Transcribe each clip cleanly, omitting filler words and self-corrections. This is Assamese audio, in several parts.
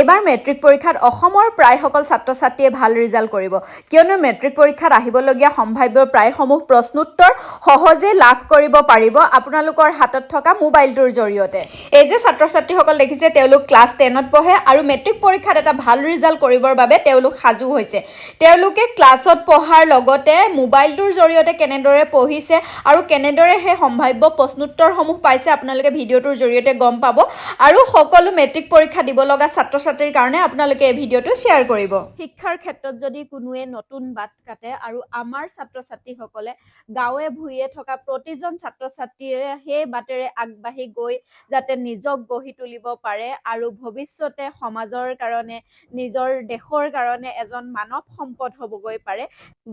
এইবাৰ মেট্ৰিক পৰীক্ষাত অসমৰ প্ৰায় সকল ছাত্ৰ-ছাত্ৰীয়ে ভাল ৰিজাল্ট কৰিব কিয়নো মেট্ৰিক পৰীক্ষাত আহিবলগীয়া সম্ভাৱ্য প্ৰায়সমূহ প্ৰশ্নোত্তৰ সহজে লাভ কৰিব পাৰিব আপোনালোকৰ হাতত থকা মোবাইলটোৰ জৰিয়তে। এই যে ছাত্ৰ-ছাত্ৰীসকল দেখিছে তেওঁলোক ক্লাছ 10ত পঢ়ে আৰু মেট্ৰিক পৰীক্ষাত এটা ভাল ৰিজাল্ট কৰিবৰ বাবে তেওঁলোক সাজু হৈছে। তেওঁলোকে ক্লাছত পঢ়াৰ লগতে মোবাইলটোৰ জৰিয়তে কেনেদৰে পঢ়িছে আৰু কেনেদৰে সেই সম্ভাৱ্য প্ৰশ্নোত্তৰসমূহ পাইছে আপোনালোকে ভিডিঅ'টোৰ জৰিয়তে গম পাব আৰু সকলো মেট্ৰিক পৰীক্ষা দিব লগা ছাত্ৰ-ছাত্ৰীৰ কাৰণে আপোনালোকে এই ভিডিঅ'টো শ্বেয়াৰ কৰিব। শিক্ষাৰ ক্ষেত্ৰত যদি কোনোৱে নতুন বাট কাটে আৰু আমাৰ ছাত্ৰ-ছাত্ৰীসকলে গাঁৱে ভূঞে থকা প্ৰতিজন ছাত্ৰ-ছাত্ৰীয়ে সেই বাটেৰে আগবাঢ়ি গৈ যাতে নিজক গঢ়ি তুলিব পাৰে আৰু ভৱিষ্যতে সমাজৰ কাৰণে নিজৰ দেশৰ কাৰণে এজন মানৱ সম্পদ হ'বগৈ পাৰে,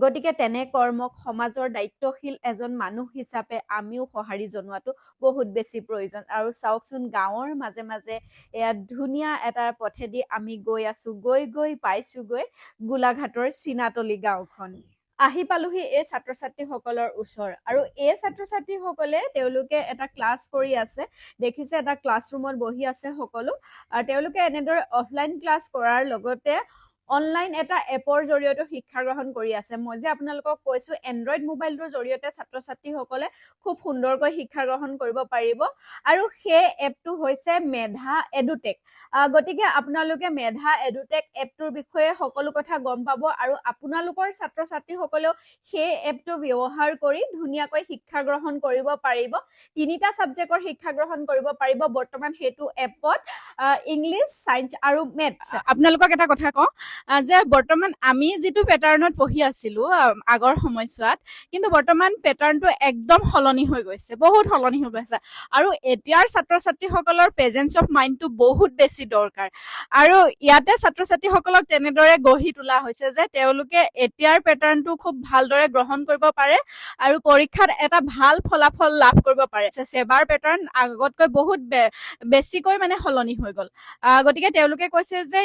গতিকে তেনে কৰ্মক সমাজৰ দায়িত্বশীল এজন মানুহ হিচাপে আমিও সঁহাৰি জনোৱাটো বহুত বেছি প্ৰয়োজন। আৰু চাওকচোন গাঁৱৰ মাজে মাজে এয়া ধুনীয়া এটা পথেদি আমি গৈ আছো, গৈ পাইছোগৈ গোলাঘাটৰ চীনাতলি গাঁওখন। আহি পালোহি এই ছাত্ৰ-ছাত্ৰীসকলৰ ওচৰ আৰু এই ছাত্ৰ-ছাত্ৰীসকলে তেওঁলোকে এটা ক্লাছ কৰি আছে। দেখিছে এটা ক্লাছৰুমত বহি আছে সকলো আৰু তেওঁলোকে এনেদৰে অফলাইন ক্লাছ কৰাৰ লগতে অনলাইন এটা এপৰ জৰিয়তে শিক্ষা গ্ৰহণ কৰি আছে। মই যে আপোনালোকক কৈছো এণ্ড্ৰইড মোবাইলটোৰ জৰিয়তে ছাত্ৰ-ছাত্ৰীসকলে খুব সুন্দৰকৈ শিক্ষা গ্ৰহণ কৰিব পাৰিব আৰু সেই এপটো হৈছে মেধা এডুটেক। গতিকে আপোনালোকে মেধা এডুটেক এপটোৰ বিষয়ে সকলো কথা গম পাব আৰু আপোনালোকৰ ছাত্ৰ-ছাত্ৰীসকলেও সেই এপটো ব্যৱহাৰ কৰি ধুনীয়াকৈ শিক্ষা গ্ৰহণ কৰিব পাৰিব। 3টা ছাবজেক্টৰ শিক্ষা গ্ৰহণ কৰিব পাৰিব বৰ্তমান সেইটো এপত, ইংলিছ, ছায়েন্স আৰু মেথছ। আপোনালোকক এটা কথা কওঁ যে বৰ্তমান আমি যিটো পেটাৰ্ণত পঢ়ি আছিলো আগৰ সময়ছোৱাত, কিন্তু বৰ্তমান পেটাৰ্ণটো একদম সলনি হৈ গৈছে, বহুত সলনি হৈ গৈছে আৰু এতিয়াৰ ছাত্ৰ-ছাত্ৰীসকলৰ প্ৰেজেন্স অফ মাইণ্ডটো বহুত বেছি দৰকাৰ আৰু ইয়াতে ছাত্ৰ-ছাত্ৰীসকলক তেনেদৰে গঢ়ি তোলা হৈছে যে তেওঁলোকে এতিয়াৰ পেটাৰ্ণটো খুব ভালদৰে গ্ৰহণ কৰিব পাৰে আৰু পৰীক্ষাত এটা ভাল ফলাফল লাভ কৰিব পাৰে। সেবাৰ পেটাৰ্ণ আগতকৈ বহুত বেছিকৈ মানে সলনি হৈ গ'ল। গতিকে তেওঁলোকে কৈছে যে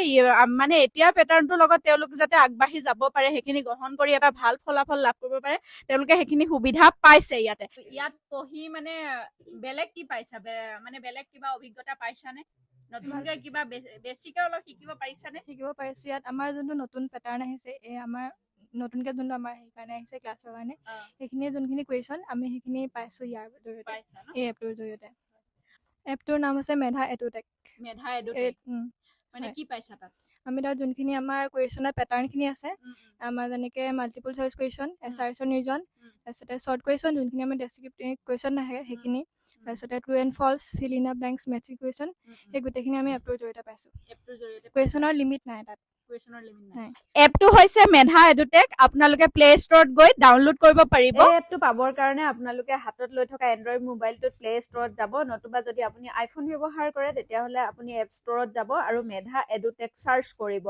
মানে এতিয়াৰ পেটাৰ্ণটোৰ লগত তেওঁলোক যাতে আগবাঢ়ি যাব পাৰে, সেইখিনি গ্ৰহণ কৰি এটা ভাল ফলাফল লাভ কৰিব পাৰে, তেওঁলোকে সেইখিনি সুবিধা পাইছে। ইয়াত পঢ়ি মানে বেলেগ কি পাইছা, মানে বেলেগ কিবা অভিজ্ঞতা পাইছানে? নতুনকৈ কিবা বেছিকৈ অলপ শিকিব পাৰিছানে? শিকিব পাৰিছো। ইয়াত আমাৰ যোনটো নতুন পেটাৰ্ণ আহিছে, এই আমাৰ নতুনকৈ যোনটো আমাৰ সেইকাৰণে আহিছে ক্লাছৰ কাৰণে, সেইখিনি যোনখিনি কুৱেশ্যন আমি সেইখিনি পাইছো ইয়াৰ জৰিয়তে, এই এপটোৰ জৰিয়তে। এপটোৰ নাম হৈছে মেধা এডুটেক। মেধা এডুটেক মানে কি পাইছা তাত? আমি তাত যোনখিনি আমাৰ কুৱেশ্যনৰ পেটাৰ্ণখিনি আছে, আমাৰ যেনেকৈ মাল্টিপল চইচ কুৱেশ্যন, এছাৰ্চৰ নিৰ্জন, তাৰপিছতে শ্বৰ্ট কুৱেশ্যন যোনখিনি আমাৰ ডেছক্ৰিপটিভ কুৱেশ্যন নাহে সেইখিনি, তাৰপিছতে true and false, fill in the blanks, matrix question, সেই গোটেইখিনি আমি এপটোৰ জৰিয়তে পাইছো। কুৱেশ্যনৰ লিমিট নাই তাত। এপটো হৈছে মেধা এডুটেক। আপোনালোকে প্লে ষ্টৰত গৈ ডাউনলোড কৰিব পাৰিব। এই এপটো পাবৰ কাৰণে আপোনালোকে হাতত লৈ থকা এণ্ড্ৰইড মোবাইলটোত প্লে ষ্টৰত যাব, নতুবা যদি আপুনি আইফোন ব্যৱহাৰ কৰে তেতিয়াহ'লে আপুনি এপ ষ্টৰত যাব আৰু মেধা এডুটেক চাৰ্চ কৰিব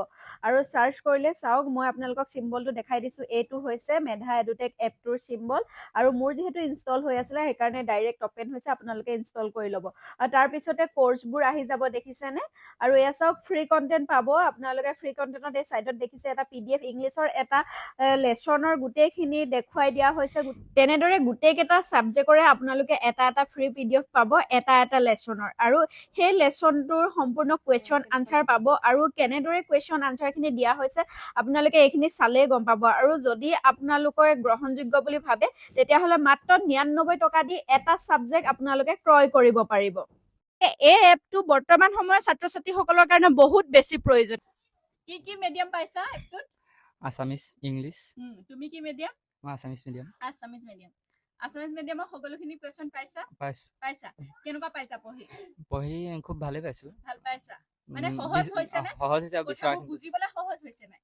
আৰু চাৰ্চ কৰিলে চাওক, মই আপোনালোকক চিম্বলটো দেখাই দিছো। এইটো হৈছে মেধা এডুটেক এপটোৰ চিম্বল আৰু মোৰ যিহেতু ইনষ্টল হৈ আছিলে সেইকাৰণে ডাইৰেক্ট অপেন হৈছে, আপোনালোকে ইনষ্টল কৰি ল'ব আৰু তাৰপিছতে কোৰ্চবোৰ আহি যাব, দেখিছেনে? আৰু এয়া চাওক ফ্ৰী কণ্টেণ্ট পাব আপোনালোকে। ফ্ৰী কণ্টেণ্টত এই চাইডত দেখিছে এটা PDF ইংলিছৰ এটা লেচনৰ গোটেইখিনি দেখুৱাই দিয়া হৈছে। তেনেদৰে গোটেইকেইটা ছাবজেক্টৰে আপোনালোকে এটা এটা ফ্ৰী PDF পাব, এটা এটা লেচনৰ, আৰু সেই লেচনটোৰ সম্পূৰ্ণ কুৱেশ্যন আনচাৰ পাব আৰু কেনেদৰে কুৱেশ্যন আনচাৰখিনি দিয়া হৈছে আপোনালোকে এইখিনি চালেই গম পাব। আৰু যদি আপোনালোকৰ গ্ৰহণযোগ্য বুলি ভাবে তেতিয়াহ'লে মাত্ৰ 99 টকা দি এটা ছাবজেক্ট আপোনালোকে ক্ৰয় কৰিব পাৰিব। এই এপটো বৰ্তমান সময়ত ছাত্ৰ-ছাত্ৰীসকলৰ কাৰণে বহুত বেছি প্ৰয়োজন। কি মিডিয়াম পাইছা এপটোত? আছামিজ, ইংলিছ। তুমি কি মিডিয়াম? মই আছামিজ মিডিয়াম। আছামিজ মিডিয়াম। আছামিজ মিডিয়ামৰ সকলোখিনি কুৱেশ্যন পাইছা? পাইছা। কেনেকুৱা পাইছা পঢ়ি? পঢ়ি খুব ভালে পাইছো। ভাল পাইছা? মানে সহজ হৈছে নে? সহজ হৈছে, বুজিবলৈ সহজ হৈছে নে?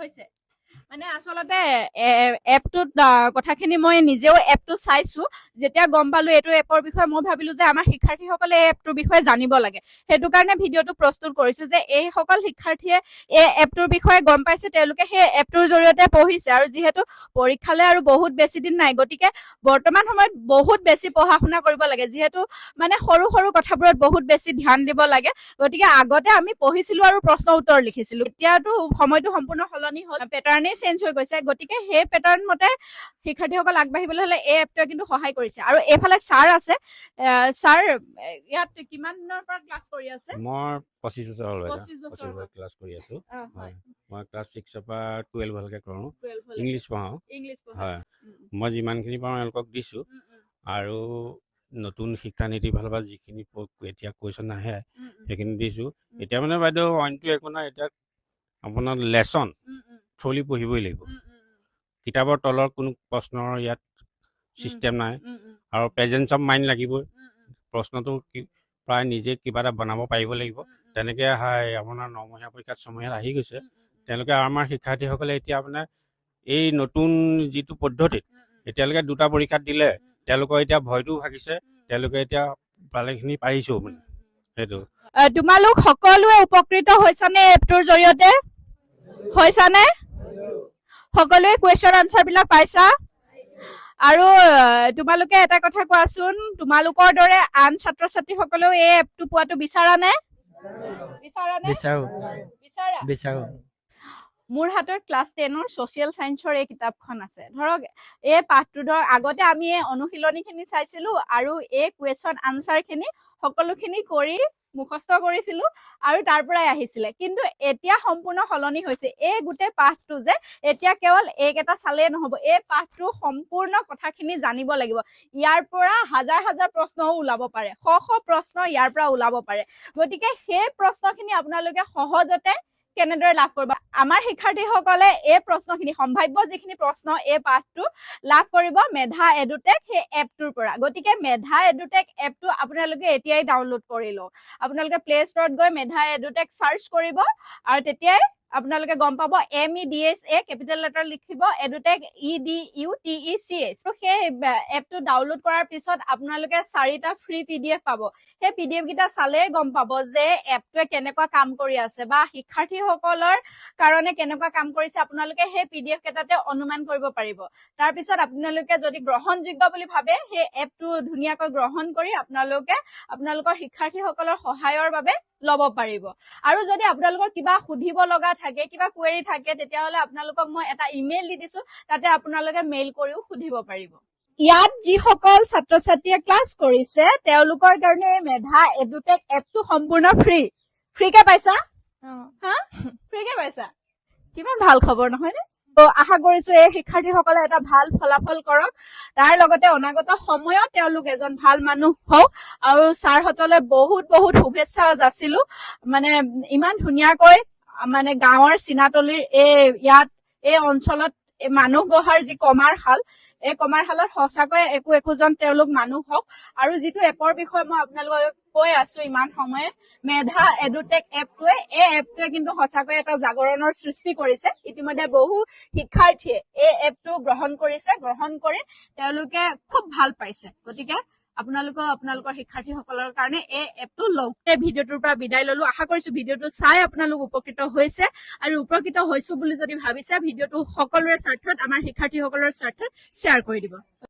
হৈছে। মানে আচলতে এপটোত কথাখিনি মই নিজেও এপটো চাইছো, যেতিয়া গম পালো এইটো এপৰ বিষয়ে মই ভাবিলো যে আমাৰ শিক্ষাৰ্থীসকলে এই এপটোৰ বিষয়ে জানিব লাগে, সেইটো কাৰণে ভিডিঅ'টো প্ৰস্তুত কৰিছো যে এইসকল শিক্ষাৰ্থীয়ে এই এপটোৰ বিষয়ে গম পাইছে, তেওঁলোকে সেই এপটোৰ জৰিয়তে পঢ়িছে আৰু যিহেতু পৰীক্ষালৈ আৰু বহুত বেছি দিন নাই, গতিকে বৰ্তমান সময়ত বহুত বেছি পঢ়া শুনা কৰিব লাগে, যিহেতু মানে সৰু সৰু কথাবোৰত বহুত বেছি ধ্যান দিব লাগে। গতিকে আগতে আমি পঢ়িছিলো আৰু প্ৰশ্ন উত্তৰ লিখিছিলো, এতিয়াতো সময়টো সম্পূৰ্ণ সলনি হ'ল, পেটাৰ্ণেই চেঞ্জ হৈ গৈছে গতিকে সেই পেটাৰ্ণ মতে শিক্ষাৰ্থীসকল আগবাঢ়িবলৈ হলে এই এপটোৱে কিন্তু সহায় কৰিছে আৰু এইফালে ছাৰ আছে ছাৰ ইয়াত কিমান দিনৰ পৰা ক্লাছ কৰি আছে মই 25 বছৰ হ'ল 25 বছৰ হ'ল। ক্লাছ কৰি আছো হয় হয় মই ক্লাছ 6 পৰা 12 ভালকে কৰোঁ 12 ইংলিছ পঢ়াওঁ ইংলিছ পঢ়াই হয় মই যিমানখিনি পাৰোঁ এওঁলোকক দিছোঁ আৰু নতুন শিক্ষানীতি ফালৰ পৰা যিখিনি এতিয়া কুৱেশ্যন আহে সেইখিনি দিছোঁ এতিয়া মানে বাইদেউ অইনটো একো নাই এতিয়া আপোনাৰ লেচন থ্ৰলি পঢ়িবই লাগিব কিতাপৰ তলৰ কোনো প্ৰশ্নৰ ইয়াত ছিষ্টেম নাই আৰু প্ৰেজেঞ্চ অফ মাইণ্ড লাগিবই প্ৰশ্নটো প্ৰায় নিজে কিবা এটা বনাব পাৰিব লাগিব তেনেকৈ আপোনাৰ 9মহীয়া পৰীক্ষাত 6মহীয়াত আহি গৈছে তেওঁলোকে আমাৰ শিক্ষাৰ্থীসকলে এতিয়া আপোনাৰ এই নতুন যিটো পদ্ধতিত এতিয়ালৈকে 2টা পৰীক্ষাত দিলে তেওঁলোকৰ এতিয়া ভয়টোও ভাগিছে তেওঁলোকে এতিয়া ভালেখিনি পাৰিছেও মানে সেইটো তোমালোক সকলোৱে উপকৃত হৈছানে এপটোৰ জৰিয়তে হৈছানে সকলোৱে কুৱেশ্যন আনচাৰ বিলাক পাইছা আৰু তোমালোকে এটা কথা কোৱাচোন তোমালোকৰ দৰে আন ছাত্ৰ ছাত্ৰীসকলেও এই এপটো পোৱাটো বিচাৰানে বিচাৰো বিচাৰা বিচাৰো মোৰ হাতত ক্লাছ 10ৰ ছ'চিয়েল ছায়েন্সৰ এই কিতাপখন আছে ধৰক এই পাঠটো ধৰক আগতে আমি এই অনুশীলনীখিনি চাইছিলো আৰু এই কুৱেশ্যন আনচাৰখিনি সকলোখিনি কৰি মুখস্থ কৰিছিলো আৰু তাৰ পৰাই আহিছিলে কিন্তু এতিয়া সম্পূৰ্ণ সলনি হৈছে এই গোটেই পাঠটো যে এতিয়া কেৱল এইকেইটা চালেই নহ'ব এই পাঠটো সম্পূৰ্ণ কথাখিনি জানিব লাগিব ইয়াৰ পৰা হাজাৰ হাজাৰ প্ৰশ্নও ওলাব পাৰে শ প্ৰশ্ন ইয়াৰ পৰা ওলাব পাৰে গতিকে সেই প্ৰশ্নখিনি আপোনালোকে সহজতে কেনেদৰে লাভ কৰিব আমাৰ শিক্ষাৰ্থীসকলে এই প্ৰশ্নখিনি সম্ভাৱ্য যিখিনি প্ৰশ্ন এই পাঠটো লাভ কৰিব মেধা এডুটেক সেই এপটোৰ পৰা গতিকে মেধা এডুটেক এপটো আপোনালোকে এতিয়াই ডাউনলোড কৰি লওক আপোনালোকে প্লে ষ্টৰত গৈ মেধা এডুটেক চাৰ্চ কৰিব আৰু তেতিয়াই আপোনালোকে গম পাব MEDHA কেপিটেল লেটাৰ লিখিব এডুটেক EDUTECH তো সেই এপটো ডাউনলোড কৰাৰ পিছত আপোনালোকে 4টা ফ্ৰী PDF পাব সেই PDF কেইটা চালেই গম পাব যে এপটোৱে কেনেকুৱা কাম কৰি আছে বা শিক্ষাৰ্থীসকলৰ কাৰণে কেনেকুৱা কাম কৰিছে আপোনালোকে সেই PDF কেইটাতে অনুমান কৰিব পাৰিব তাৰ পিছত আপোনালোকে যদি গ্ৰহণযোগ্য বুলি ভাবে সেই এপটো ধুনীয়াকৈ গ্ৰহণ কৰি আপোনালোকে আপোনালোকৰ শিক্ষাৰ্থীসকলৰ সহায়ৰ বাবে ল'ব পাৰিব আৰু যদি আপোনালোকৰ কিবা সুধিব লগা থাকে কিবা কুৱেৰি থাকে তেতিয়াহ'লে আপোনালোকক মই এটা ইমেইল দি দিছো তাতে আপোনালোকে মেইল কৰিও সুধিব পাৰিব ইয়াত যিসকল ছাত্ৰ ছাত্ৰীয়ে ক্লাছ কৰিছে তেওঁলোকৰ কাৰণে মেধা এডুটেক এপটো সম্পূৰ্ণ ফ্ৰীকে পাইছা ফ্ৰীকে পাইছা কিমান ভাল খবৰ নহয়নে আশা কৰিছো এই শিক্ষাৰ্থীসকলে এটা ভাল ফলাফল কৰক তাৰ লগতে অনাগত সময়ত তেওঁলোক এজন ভাল মানুহ হওক আৰু ছাৰহঁতলৈ বহুত বহুত শুভেচ্ছা যাচিলো মানে ইমান ধুনীয়াকৈ মানে গাঁৱৰ চিনাতলিৰ ইয়াত এই অঞ্চলত মানুহ গঢ়াৰ যি কমাৰশাল এই কমাৰশালত সঁচাকৈ একোজন তেওঁলোক মানুহ হওক আৰু যিটো এপৰ বিষয়ে মই আপোনালোকক কৈ আছো ইমান সময়ে মেধা এডুটেক এপটোৱে এই এপটোৱে কিন্তু সঁচাকৈ এটা জাগৰণৰ সৃষ্টি কৰিছে ইতিমধ্যে বহু শিক্ষাৰ্থীয়ে এই এপটো গ্ৰহণ কৰি তেওঁলোকে খুব ভাল পাইছে গতিকে আপোনালোকৰ শিক্ষাৰ্থীসকলৰ কাৰণে এই এপটো লওক এই ভিডিঅ'টোৰ পৰা বিদায় ললো আশা কৰিছো ভিডিঅ'টো চাই আপোনালোক উপকৃত হৈছে আৰু উপকৃত হৈছো বুলি যদি ভাবিছে ভিডিঅ'টো সকলোৰে স্বাৰ্থত আমাৰ শিক্ষাৰ্থীসকলৰ স্বাৰ্থত শ্বেয়াৰ কৰি দিব